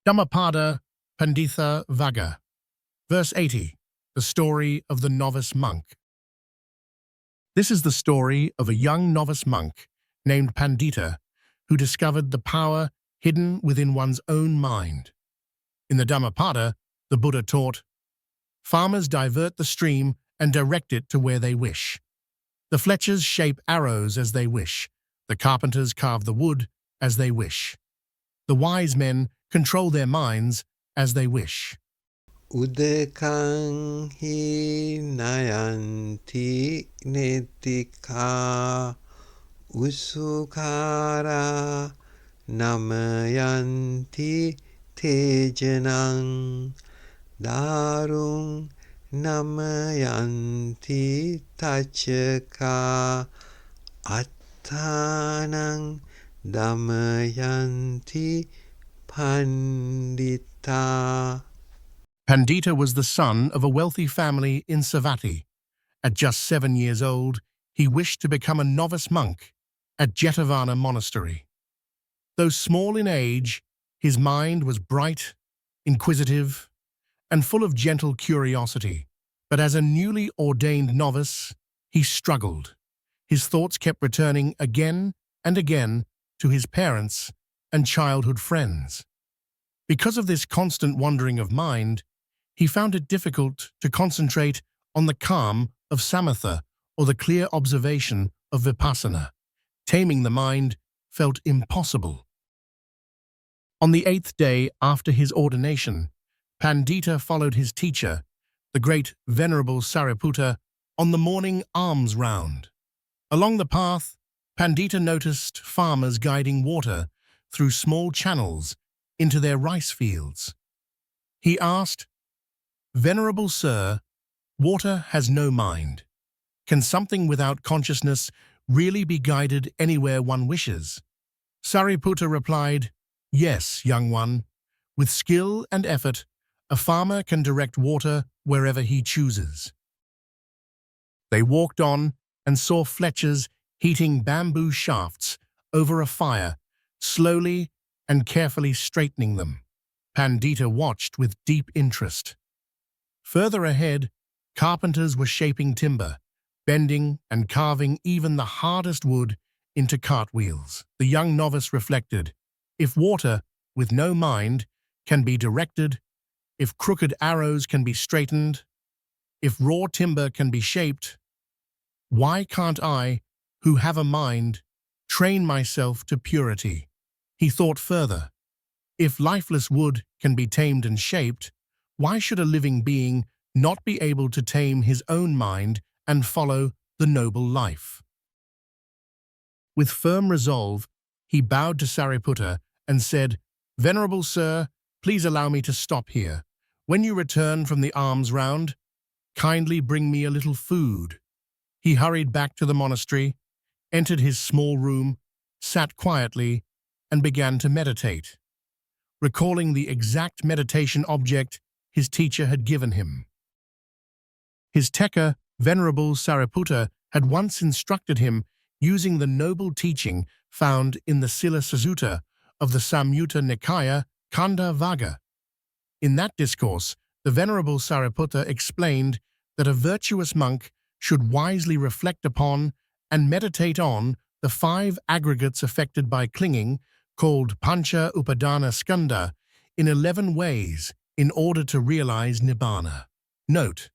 Dhammapada Buddhist Vagga. Verse 80, the story of the novice monk. This is the story of a young novice monk named Pandita who discovered the power hidden within one's own mind. In the Dhammapada, the Buddha taught, farmers divert the stream and direct it to where they wish. The fletchers shape arrows as they wish. The carpenters carve the wood as they wish. The wise men control their minds as they wish. Udakaṃ hi nayanti nettikā usukara namayanti tejanaṃ daruṃ namayanti taccakā attanaṃ dhammayanti panditā. Pandita was the son of a wealthy family in Savatthi. At just 7 years old, he wished to become a novice monk at Jetavana Monastery. Though small in age, his mind was bright, inquisitive, and full of gentle curiosity. But as a newly ordained novice, he struggled. His thoughts kept returning again and again to his parents and childhood friends. Because of this constant wandering of mind, he found it difficult to concentrate on the calm of Samyutta or the clear observation of Vipassana. Taming the mind felt impossible. On the 8th day after his ordination, Pandita followed his teacher, the great Venerable Sariputta, on the morning alms round. Along the path, Pandita noticed farmers guiding water through small channels into their rice fields. He asked, "Venerable Sir, water has no mind. Can something without consciousness really be guided anywhere one wishes?" Sariputta replied, "Yes, young one. With skill and effort, a farmer can direct water wherever he chooses." They walked on and saw fletchers heating bamboo shafts over a fire, slowly and carefully straightening them. Pandita watched with deep interest. Further ahead, carpenters were shaping timber, bending and carving even the hardest wood into cartwheels. The young novice reflected, if water, with no mind, can be directed, if crooked arrows can be straightened, if raw timber can be shaped, why can't I, who have a mind, train myself to purity? He thought further, if lifeless wood can be tamed and shaped, why should a living being not be able to tame his own mind and follow the noble life? With firm resolve, he bowed to Sariputta and said, "Venerable Sir, please allow me to stop here. When you return from the alms round, kindly bring me a little food." He hurried back to the monastery, entered his small room, sat quietly, and began to meditate, recalling the exact meditation object his teacher had given him. His teacher, Venerable Sariputta, had once instructed him using the noble teaching found in the Sīla Sutta of the Samyutta Nikāya, Khandhaka. In that discourse, the Venerable Sariputta explained that a virtuous monk should wisely reflect upon and meditate on the 5 aggregates affected by clinging, called Pancha Upadana Skandha, in 11 ways in order to realize Nibbana. Note: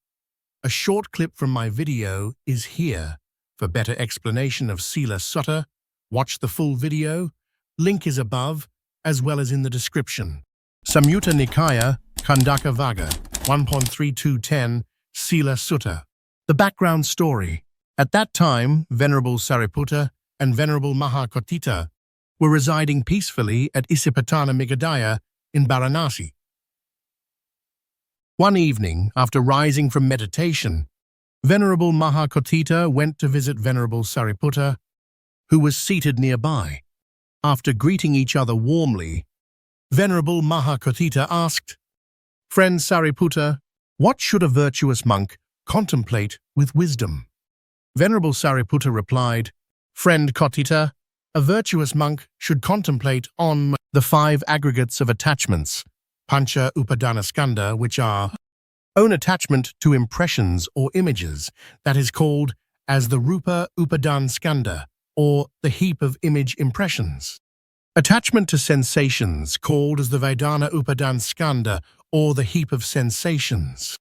a short clip from my video is here. For better explanation of Sīla Sutta, watch the full video. Link is above, as well as in the description. Samyutta Nikāya, Khandhaka Vagga, 1.3210, Sīla Sutta. The background story. At that time, Venerable Sariputta and Venerable Mahākotthita were residing peacefully at Isipatana Migadaya in Varanasi. One evening, after rising from meditation, Venerable Mahākotthita went to visit Venerable Sariputta, who was seated nearby. After greeting each other warmly, Venerable Mahākotthita asked, "Friend Sariputta, what should a virtuous monk contemplate with wisdom?" Venerable Sariputta replied, "Friend Kotthita, a virtuous monk should contemplate on the 5 aggregates of attachments Pancha Upadanaskanda, which are own attachment to impressions or images, that is called as the Rupa Upadanskanda, or the heap of image impressions. Attachment to sensations, called as the Vedana Upadanskanda, or the heap of sensations.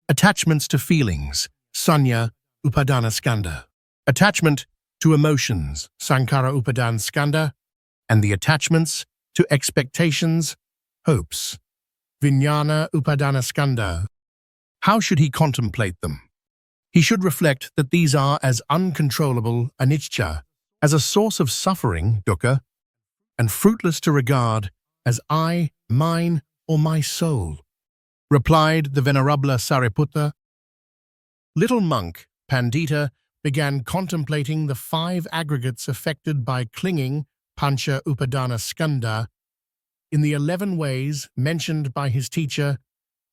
Attachments to feelings, Sanya Upadanaskanda. Attachment to emotions, Sankara Upadanskanda, and the attachments to expectations, hopes, Vijnana Upadanaskanda. How should he contemplate them? He should reflect that these are as uncontrollable, anicca, as a source of suffering, dukkha, and fruitless to regard as I, mine, or my soul. Replied the Venerable Sariputta. Little monk, Pandita, began contemplating the 5 aggregates affected by clinging, Pancha Upadanaskanda, in the 11 ways mentioned by his teacher,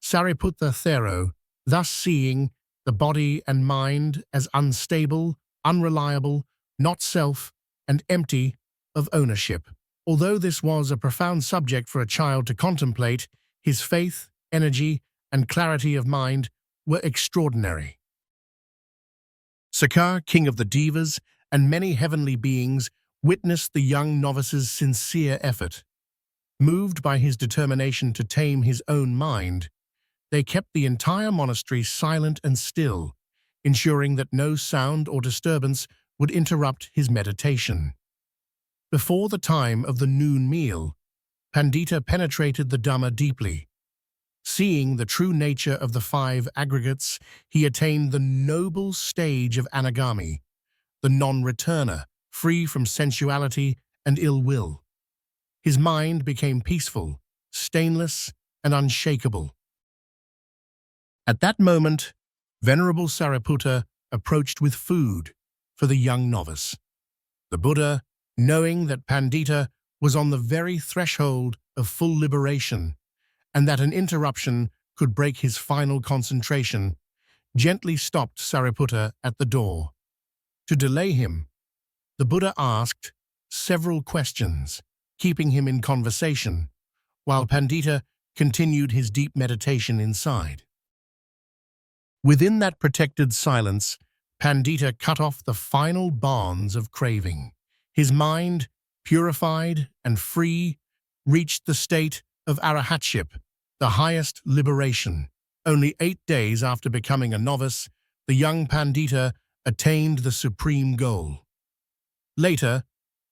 Sariputta Thero, thus seeing the body and mind as unstable, unreliable, not self, and empty of ownership. Although this was a profound subject for a child to contemplate, his faith, energy, and clarity of mind were extraordinary. Sakar, king of the Devas, and many heavenly beings witnessed the young novice's sincere effort. Moved by his determination to tame his own mind, they kept the entire monastery silent and still, ensuring that no sound or disturbance would interrupt his meditation. Before the time of the noon meal, Pandita penetrated the Dhamma deeply. Seeing the true nature of the 5 aggregates, he attained the noble stage of anagami, the non-returner, free from sensuality and ill will. His mind became peaceful, stainless, and unshakable. At that moment, Venerable Sariputta approached with food for the young novice. The Buddha, knowing that Pandita was on the very threshold of full liberation and that an interruption could break his final concentration, gently stopped Sariputta at the door. To delay him, the Buddha asked several questions, keeping him in conversation, while Pandita continued his deep meditation inside. Within that protected silence, Pandita cut off the final bonds of craving. His mind, purified and free, reached the state of arahatship, the highest liberation. Only 8 days after becoming a novice, the young Pandita attained the supreme goal. Later,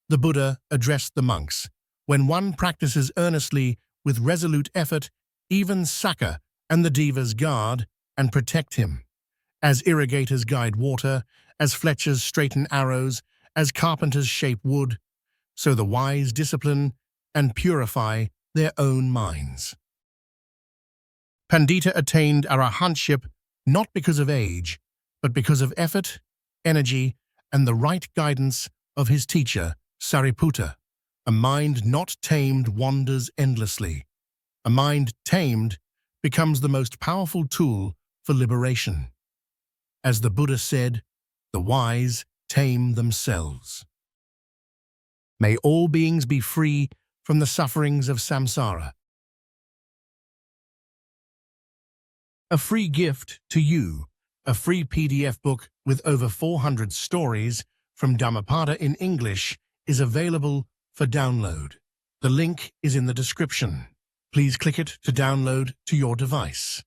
the Buddha addressed the monks. When one practices earnestly with resolute effort, even Sakka and the Devas guard and protect him. As irrigators guide water, as fletchers straighten arrows, as carpenters shape wood, so the wise discipline and purify their own minds. Pandita attained arahantship not because of age, but because of effort, energy, and the right guidance of his teacher, Sariputta. A mind not tamed wanders endlessly. A mind tamed becomes the most powerful tool for liberation. As the Buddha said, the wise tame themselves. May all beings be free from the sufferings of samsara. A free gift to you, a free PDF book with over 400 stories from Dhammapada in English is available for download. The link is in the description. Please click it to download to your device.